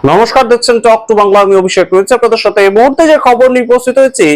নমস্কার, দেখছেন talk to Bangla. আমি অভিষেক রয়েছে আপনাদের সাথে। এই মুহূর্তে যে খবর নিয়ে উপস্থিত হয়েছি,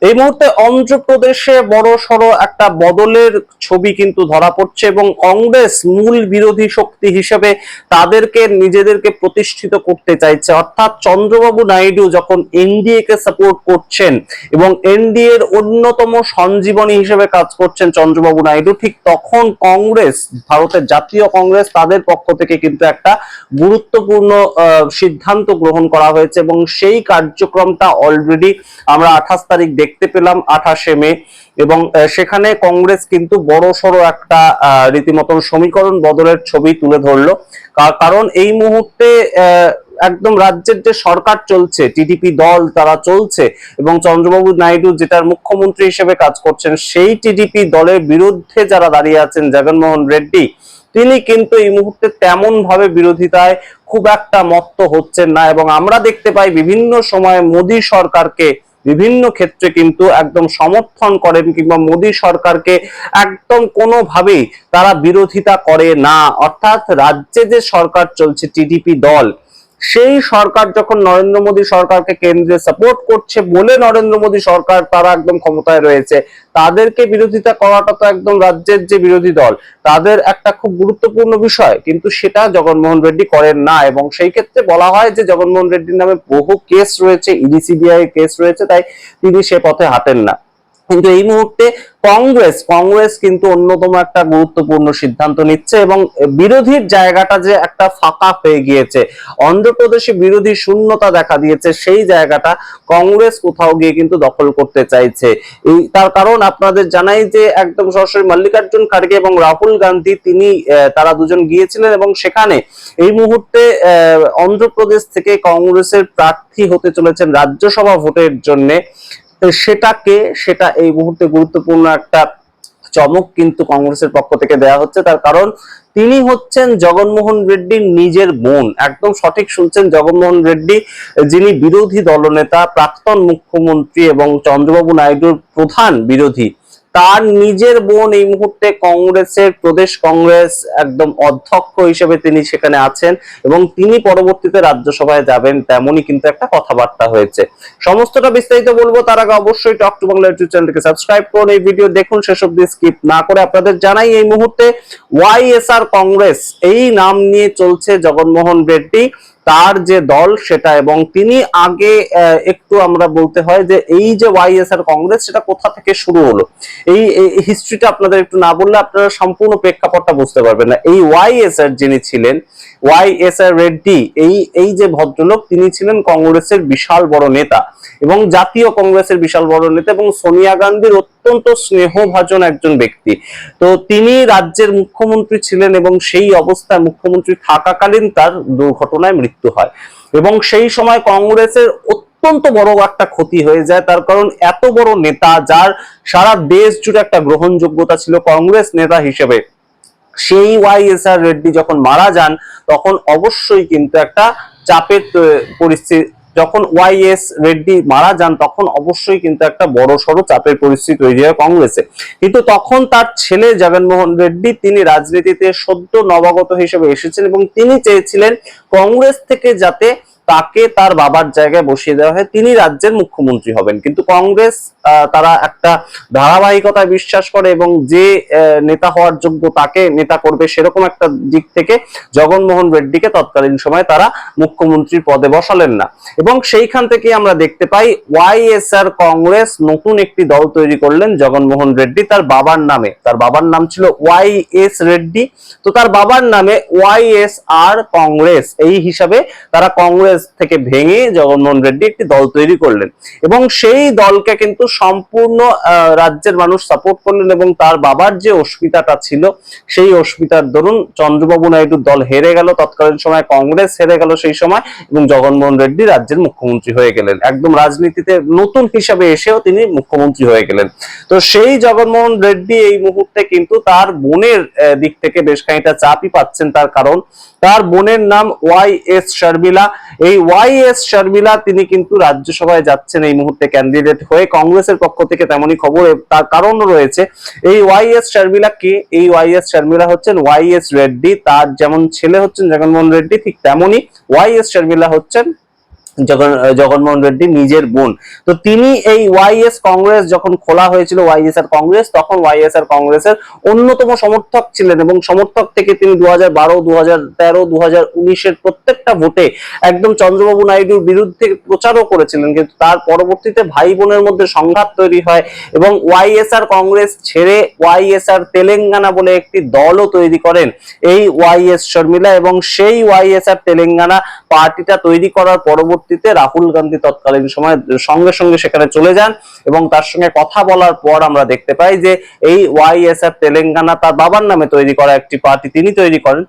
এই মুহূর্তে অন্ধ্রপ্রদেশে বড় সড়ো একটা বদলের ছবি কিন্তু ধরা পড়ছে এবং কংগ্রেস মূল বিরোধী শক্তি হিসেবে তাদেরকে নিজেদেরকে প্রতিষ্ঠিত করতে চাইছে। অর্থাৎ চন্দ্রবাবু নাইডু যখন এনডিএ কে সাপোর্ট করছেন এবং এনডিএ এর অন্যতম সঞ্জীবনী হিসেবে কাজ করছেন চন্দ্রবাবু নাইডু, ঠিক তখন কংগ্রেস, ভারতের জাতীয় কংগ্রেস, তাদের পক্ষ থেকে কিন্তু একটা গুরুত্বপূর্ণ সিদ্ধান্ত গ্রহণ করা হয়েছে এবং সেই কার্যক্রমটা অলরেডি আমরা 28 তারিখ দেখতে পেলাম, 28শে মে। এবং সেখানে কংগ্রেস কিন্তু বড় সড়ো একটা রীতিমতন সমীকরণ বদলের ছবি তুলে ধরলো। কারণ এই মুহূর্তে একদম রাজ্যের যে সরকার চলছে, টিডিপি দল তারা চলছে এবং চন্দ্রবাবু নাইডু যেটার মুখ্যমন্ত্রী হিসেবে কাজ করছেন, সেই টিডিপি দলের বিরুদ্ধে যারা দাঁড়িয়ে আছেন, জগনমোহন রেড্ডি, তিনি কিন্তু এই মুহূর্তে তেমন ভাবে বিরোধিতায় খুব একটা মত্ত হচ্ছেন না। এবং আমরা দেখতে পাই বিভিন্ন সময় মোদী সরকারকে বিভিন্ন ক্ষেত্রে কিন্তু একদম সমর্থন করেন, কিংবা মোদী সরকারকে একদম কোনোভাবেই তারা বিরোধিতা করে না। অর্থাৎ রাজ্যে যে সরকার চলছে, টিডিপি দল, সেই সরকার যখন নরেন্দ্র মোদী সরকারকে কেন্দ্রে সাপোর্ট করছে বলে নরেন্দ্র মোদী সরকার তারা একদম ক্ষমতায় রয়েছে, তাদেরকে বিরোধিতা করাটা তো একদম রাজ্যের যে বিরোধী দল তাদের একটা খুব গুরুত্বপূর্ণ বিষয়, কিন্তু সেটা জগনমোহন রেড্ডি করেন না। এবং সেই ক্ষেত্রে বলা হয় যে জগনমোহন রেড্ডির নামে বহু কেস রয়েছে, ইডি সিবিআই কেস রয়েছে, তাই তিনি সে পথে হাঁটেন না। কিন্তু এই মুহূর্তে কংগ্রেস কিন্তু অন্যতম একটা গুরুত্বপূর্ণ সিদ্ধান্ত নিচ্ছে এবং বিরোধীর জায়গাটা যে একটা ফাঁকা হয়ে গিয়েছে, অন্ধ্রপ্রদেশে বিরোধী শূন্যতা দেখা দিয়েছে, সেই জায়গাটা কংগ্রেস কোথাও গিয়ে কিন্তু দখল করতে চাইছে। এই তার কারণ আপনাদের জানাই যে একদম সরাসরি মল্লিকার্জুন খাড়গে এবং রাহুল গান্ধী তারা দুজন গিয়েছিলেন এবং সেখানে এই মুহূর্তে অন্ধ্রপ্রদেশ থেকে কংগ্রেসের প্রার্থী হতে চলেছেন রাজ্যসভা ভোটের জন্য। সেটা এই মুহূর্তে গুরুত্বপূর্ণ একটা চমক কিন্তু কংগ্রেসের পক্ষ থেকে দেয়া হচ্ছে। তার কারণ তিনি হচ্ছেন জগনমোহন রেড্ডির নিজের বোন। একদম সঠিক শুনছেন, জগনমোহন রেড্ডি, যিনি বিরোধী দলনেতা, প্রাক্তন মুখ্যমন্ত্রী এবং চন্দ্রবাবু নাইডুর প্রধান বিরোধী, তার নিজের বোন এই মুহূর্তে কংগ্রেসের প্রদেশ কংগ্রেস একদম অধ্যক্ষ হিসেবে তিনি সেখানে আছেন এবং তিনি পরবর্তীতে রাজ্যসভায় যাবেন, তেমনই কিন্তু একটা কথাবার্তা হয়েছে। সমস্তটা বিস্তারিত বলবো, তার আগে অবশ্যই টক টু বাংলা ইউটিউব চ্যানেলটিকে সাবস্ক্রাইব করুন, এই ভিডিও দেখুন শেষ অবধি স্কিপ না করে। আপনাদের জানাই এই মুহূর্তে ওয়াইএসআর কংগ্রেস এই নাম নিয়ে চলছে জগনমোহন রেড্ডি, তার যে দল সেটা। এবং তিনি আগে একটু আমরা বলতে হয় যে এই যে ওয়াইএসআর কংগ্রেস, সেটা কোথা থেকে শুরু হলো, এই হিস্ট্রিটা আপনাদের একটু না বললে আপনারা সম্পূর্ণ প্রেক্ষাপটটা বুঝতে পারবেন না। এই ওয়াইএসআর যিনি ছিলেন, ওয়াইএসআর রেড্ডি, এই যে ভদ্রলোক, তিনি ছিলেন কংগ্রেসের বিশাল বড় নেতা এবং জাতীয় কংগ্রেসের বিশাল বড় নেতা এবং সোনিয়া গান্ধীর অত্যন্ত স্নেহভাজন একজন ব্যক্তি। তো তিনি রাজ্যের মুখ্যমন্ত্রী ছিলেন এবং সেই অবস্থায় মুখ্যমন্ত্রী থাকাকালীন তার দুর্ঘটনায় মৃত্যু হয় এবং সেই সময় কংগ্রেসের অত্যন্ত বড় একটা ক্ষতি হয়ে যায়। তার কারণ এত বড় নেতা, যার সারা দেশ জুড়ে একটা গ্রহণযোগ্যতা ছিল কংগ্রেস নেতা হিসেবে, সেই ওয়াইএসআর রেড্ডি যখন মারা যান, তখন অবশ্যই কিন্তু একটা চাপের পরিস্থিতি, যখন ওয়াইএস রেড্ডি মারা যান তখন অবশ্যই কিন্তু একটা বড় সড়ো চাপের পরিস্থিতি তৈরি হয় কংগ্রেসে। কিন্তু তখন তার ছেলে জগনমোহন রেড্ডি, তিনি রাজনীতিতে সদ্য নবাগত হিসেবে এসেছেন এবং তিনি চেয়েছিলেন কংগ্রেস থেকে যাতে তাকে তার বাবার জায়গায় বসিয়ে দেওয়া হয়, তিনি রাজ্যের মুখ্যমন্ত্রী হবেন। কিন্তু কংগ্রেস তারা একটা ধারাবাহিকতায় বিশ্বাস করে এবং যে নেতা হওয়ার যোগ্য তাকে নেতা করবে, সেরকম একটা দিক থেকে জগনমোহন রেড্ডিকে তৎকালীন সময় তারা মুখ্যমন্ত্রীর পদে বসালেন না। এবং সেইখান থেকে আমরা দেখতে পাই ওয়াইএসআর কংগ্রেস নতুন একটি দল তৈরি করলেন জগনমোহন রেড্ডি তার বাবার নামে। তার বাবার নাম ছিল ওয়াইএস রেড্ডি, তো তার বাবার নামে ওয়াইএসআর কংগ্রেস, এই হিসাবে তারা কংগ্রেস থেকে ভেঙে জগনমোহন রেড্ডি একটি দল তৈরি করলেন এবং সেই দলকে কিন্তু সম্পূর্ণ রাজ্যের মানুষ সাপোর্ট করলেন এবং তার বাবার যে অস্মিতাটা ছিল, সেই অস্মিতার দরুন চন্দ্রবাবু নাইডুর দল হেরে গেল, তৎকালীন সময় কংগ্রেস হেরে গেল সেই সময়, এবং জগনমোহন রেড্ডি রাজ্যের মুখ্যমন্ত্রী হয়ে গেলেন। একদম রাজনীতিতে নতুন হিসাবে এসেও তিনি মুখ্যমন্ত্রী হয়ে গেলেন। তো সেই জগনমোহন রেড্ডি এই মুহূর্তে কিন্তু তার বোনের দিক থেকে বেশ খানিকটা চাপই পাচ্ছেন। তার কারণ তার বোনের নাম ওয়াইএস শর্মিলা এই YS শর্মিলা তিনি কিন্তু রাজ্যসভায় যাচ্ছেন এই মুহূর্তে ক্যান্ডিডেট হয়ে কংগ্রেসের পক্ষ থেকে, তেমনই খবর। তার কারণও রয়েছে। এই YS শর্মিলা কে? এই YS শর্মিলা হচ্ছেন YS রেড্ডি, তার যেমন ছেলে হচ্ছেন জগনমোহন রেড্ডি, ঠিক তেমনই YS শর্মিলা হচ্ছেন জগনমোহন রেড্ডি নিজের বোন। তো তিনি এই YS কংগ্রেস যখন খোলা হয়েছিল, YSR কংগ্রেস, তখন YSR কংগ্রেসের অন্যতম সমর্থক ছিলেন এবং সমর্থক থেকে তিনি 2012, 2013, 2019 প্রত্যেকটা ভোটে একদম চন্দ্রবাবু নাইডুর বিরুদ্ধে প্রচারও করেছিলেন। কিন্তু তার পরবর্তীতে ভাই বোনের মধ্যে সংঘাত তৈরি হয় এবং YSR কংগ্রেস ছেড়ে YSR তেলেঙ্গানা বলে একটি দলও তৈরি করেন এই YS শর্মিলা, এবং সেই YSR তেলেঙ্গানা পার্টিটা তৈরি করার পরবর্তীতে রাহুল গান্ধী তৎকালীন সময় সঙ্গে সঙ্গে সেখানে চলে যান এবং তার সঙ্গে কথা বলার পর আমরা দেখতে পাই যে এই YSR তেলেঙ্গানা তার বাবার নামে তৈরি করা একটি পার্টি তিনি তৈরি করেন।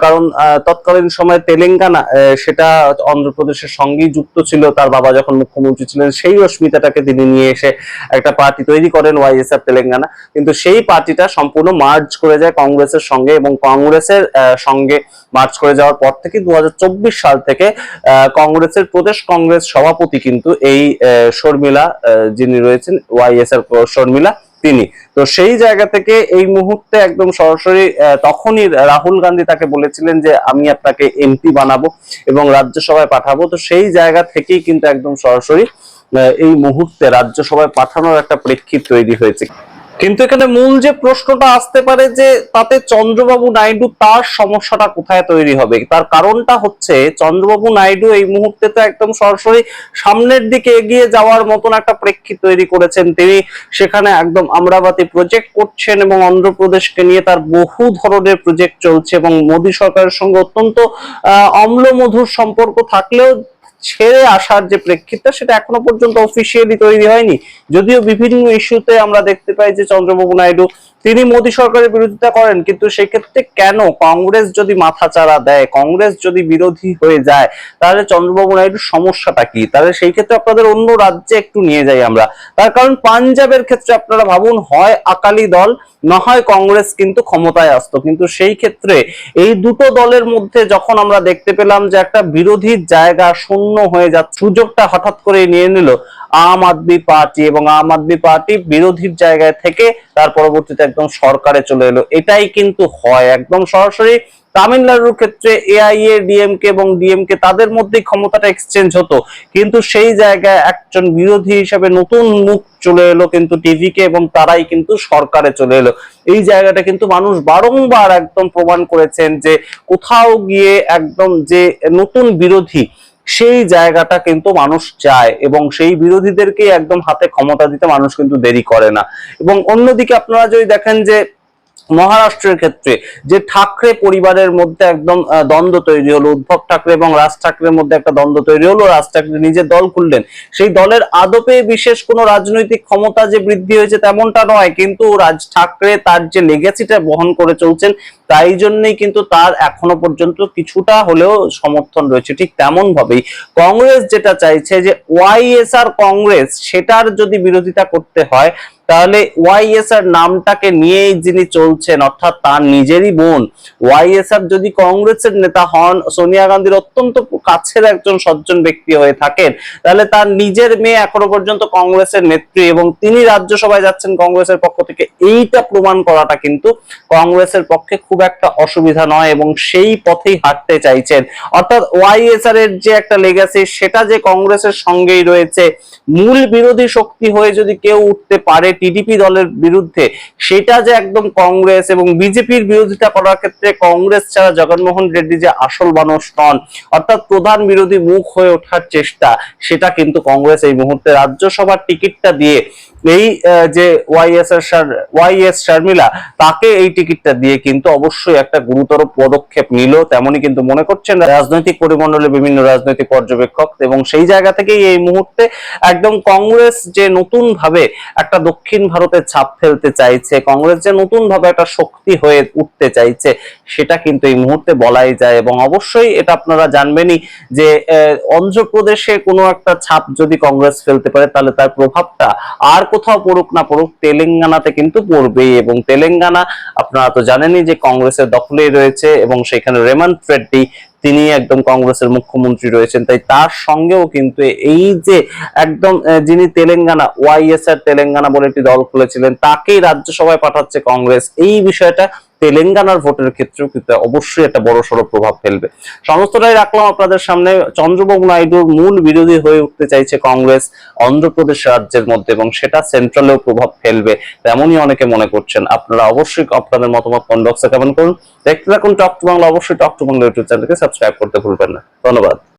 কারণ তৎকালীন সময় তেলেঙ্গানা সেটা অন্ধ্রপ্রদেশের সঙ্গেই যুক্ত ছিল, তার বাবা যখন মুখ্যমন্ত্রী ছিলেন সেই অস্মিতাটাকে তিনি নিয়ে এসে একটা পার্টি তৈরি করেন YSR তেলেঙ্গানা। কিন্তু সেই পার্টিটা সম্পূর্ণ মার্জ করে যায় কংগ্রেসের সঙ্গে, এবং কংগ্রেসের সঙ্গে মার্চ করে যাওয়ার পর থেকে 2024 সাল থেকে কংগ্রেসের প্রদেশ কংগ্রেস সভাপতি কিন্তু এই শর্মিলা যিনি রয়েছেন YSR শর্মিলা তিনি। তো সেই জায়গা থেকে এই মুহূর্তে একদম সরাসরি তখনই রাহুল গান্ধী তাকে বলেছিলেন যে আমি আপনাকে MP বানাবো এবং রাজ্যসভায় পাঠাবো। তো সেই জায়গা থেকেই কিন্তু একদম সরাসরি এই মুহূর্তে রাজ্যসভায় পাঠানোর একটা প্রেক্ষিত তৈরি হয়েছে। কিন্তু এখানে মূল যে প্রশ্নটা আসতে পারে যে তাতে চন্দ্রবাবু নাইডু তার সমস্যাটা কোথায় তৈরি হবে, তার কারণটা হচ্ছে চন্দ্রবাবু নাইডু এই মুহূর্তে তো একদম সরাসরি সামনের দিকে এগিয়ে যাওয়ার মতন একটা প্রেক্ষিত তৈরি করেছেন। তিনি সেখানে একদম আমরাবতী প্রজেক্ট করছেন এবং অন্ধ্রপ্রদেশকে নিয়ে তার বহু ধরনের প্রজেক্ট চলছে এবং মোদী সরকারের সঙ্গে অত্যন্ত অম্লমধুর সম্পর্ক থাকলেও ছেড়ে আসার যে প্রেক্ষিতটা সেটা এখনো পর্যন্ত অফিসিয়ালি তৈরি হয়নি। যদিও বিভিন্ন ইস্যুতে আমরা দেখতে পাই যে চন্দ্রবাবু নাইডু তিনি মোদী সরকারের বিরোধিতা করেন, কিন্তু সেক্ষেত্রে কেন কংগ্রেস যদি মাথাচাড়া দেয়, কংগ্রেস যদি বিরোধী হয়ে যায়, তাহলে চন্দ্রবাবু নাইডুর সমস্যাটা কি? তাহলে সেই ক্ষেত্রে আপনাদের অন্য রাজ্যে একটু নিয়ে যাই আমরা। তার কারণ পাঞ্জাবের ক্ষেত্রে আপনারা ভাবুন, হয় আকালি দল না হয় কংগ্রেস কিন্তু ক্ষমতায় আসতো, কিন্তু সেই ক্ষেত্রে এই দুটো দলের মধ্যে যখন আমরা দেখতে পেলাম যে একটা বিরোধীর জায়গা শূন্য হয়ে যাচ্ছে, সুযোগটা হঠাৎ করে নিয়ে নিল আম আদমি পার্টি, এবং আম আদমি পার্টি বিরোধীর জায়গায় থেকে তার পরবর্তীতে একদম সরকারে চলে এলো। এটাই কিন্তু হয় একদম সরাসরি। তামিলনাড়ুর ক্ষেত্রে AIADMK এবং DMK তাদের মধ্যেই ক্ষমতাটা এক্সচেঞ্জ হতো, কিন্তু সেই জায়গায় একজন বিরোধী হিসেবে নতুন মুখ চলে এলো কিন্তু টিভিকে, এবং তারাই কিন্তু সরকারে চলে এলো। এই জায়গাটা কিন্তু মানুষ বারংবার একদম প্রমাণ করেছেন যে কোথাও গিয়ে একদম যে নতুন বিরোধী সেই জায়গাটা কিন্তু মানুষ চায়, এবং সেই বিরোধীদেরকে একদম হাতে ক্ষমতা দিতে মানুষ কিন্তু দেরি করে না। এবং অন্যদিকে আপনারা যদি দেখেন যে মহারাষ্ট্রের ক্ষেত্রে যে ঠাকরে পরিবারের মধ্যে একদম দ্বন্দ্ব তৈরি হলো, উদ্ধব ঠাকরে এবং রাজ ঠাকরের মধ্যে একটা দ্বন্দ্ব তৈরি হলো, রাজ ঠাকরে নিজের দল খুললেন, সেই দলের আদপে বিশেষ কোনো রাজনৈতিক ক্ষমতা যে বৃদ্ধি হয়েছে তেমনটা নয়, কিন্তু রাজ ঠাকরে তার যে লেগেসিটা বহন করে চলছেন তাই জন্যই কিন্তু তার এখনো পর্যন্ত কিছুটা হলেও সমর্থন রয়েছে। ঠিক তেমন ভাবেই কংগ্রেস যেটা চাইছে যে YSR কংগ্রেস, সেটার যদি বিরোধিতা করতে হয় তাহলে YSR নামটাকে নিয়েই যিনি চলছেন অর্থাৎ তার নিজেরই বোন, YSR যদি কংগ্রেসের নেতা হন, সোনিয়া গান্ধীর অত্যন্ত কাছের একজন সজ্জন ব্যক্তি হয়ে থাকেন, তাহলে তার নিজের মেয়ে এখনো পর্যন্ত কংগ্রেসের নেত্রী এবং তিনি রাজ্যসভায় যাচ্ছেন কংগ্রেসের পক্ষ থেকে, এইটা প্রমাণ করাটা কিন্তু কংগ্রেসের পক্ষে খুব একটা অসুবিধা নয় এবং সেই পথেই হাঁটতে চাইছেন। অর্থাৎ YSR এর যে একটা লেগাসি সেটা যে কংগ্রেসের সঙ্গেই রয়েছে, মূল বিরোধী শক্তি হয়ে যদি কেউ উঠতে পারে TDP দলের বিরুদ্ধে, সেটা যে একদম কংগ্রেস, এবং বিজেপির বিরোধিতা করার ক্ষেত্রে কংগ্রেস ছাড়া জগনমোহন রেড্ডি যে আসল মানুষ নন, অর্থাৎ প্রধান বিরোধী মুখ হয়ে ওঠার চেষ্টা, সেটা কিন্তু কংগ্রেস এই মুহূর্তে রাজ্যসভার টিকিটটা দিয়ে এই যে YS শর্মিলা তাকে এই টিকিটটা দিয়ে কিন্তু অবশ্যই একটা গুরুতর পদক্ষেপ নিল, তেমনই কিন্তু মনে করছেন রাজনৈতিক পরিমণ্ডলে বিভিন্ন রাজনৈতিক পর্যবেক্ষক। এবং সেই জায়গা থেকেই এই মুহূর্তে একদম কংগ্রেস যে নতুন ভাবে একটা দক্ষিণ ভারতের ছাপ ফেলতে চাইছে, কংগ্রেস যে নতুন ভাবে একটা শক্তি হয়ে উঠতে চাইছে, সেটা কিন্তু এই মুহূর্তে বলাই যায়। এবং অবশ্যই এটা আপনারা জানবেনই যে অন্ধ্রপ্রদেশে কোনো একটা ছাপ যদি কংগ্রেস ফেলতে পারে তাহলে তার প্রভাবটা আর কোথাও পড়ুক না পড়ুক তেলেঙ্গানাতে কিন্তু পড়বেই। এবং তেলেঙ্গানা আপনারা তো জানেনই যে কংগ্রেসের দখলেই রয়েছে এবং সেখানে রেমন্ত রেড্ডি তিনি একদম কংগ্রেসের মুখ্যমন্ত্রী রয়েছেন, তাই তার সঙ্গেও কিন্তু এই যে একদম যিনি তেলেঙ্গানা ওয়াইএসআর তেলেঙ্গানা বলে একটি দল খুলেছিলেন, তাকেই রাজ্যসভায় পাঠাচ্ছে কংগ্রেস, এই বিষয়টা তেলেঙ্গানার ভোটের ক্ষেত্রেও কিন্তু অবশ্যই একটা বড় সড়ো প্রভাব ফেলবে। সমস্তটাই রাখলাম আপনাদের সামনে। চন্দ্রবাবু নাইডুর মূল বিরোধী হয়ে উঠতে চাইছে কংগ্রেস অন্ধ্রপ্রদেশ রাজ্যের মধ্যে, এবং সেটা সেন্ট্রালেও প্রভাব ফেলবে তেমনই অনেকে মনে করছেন। আপনারা অবশ্যই আপনাদের মতামত কমেন্ট বক্সে কমেন্ট করুন। দেখতে থাকুন টক টু বাংলা। অবশ্যই টক টু বাংলা ইউটিউব চ্যানেলকে সাবস্ক্রাইব করতে ভুলবেন না। ধন্যবাদ।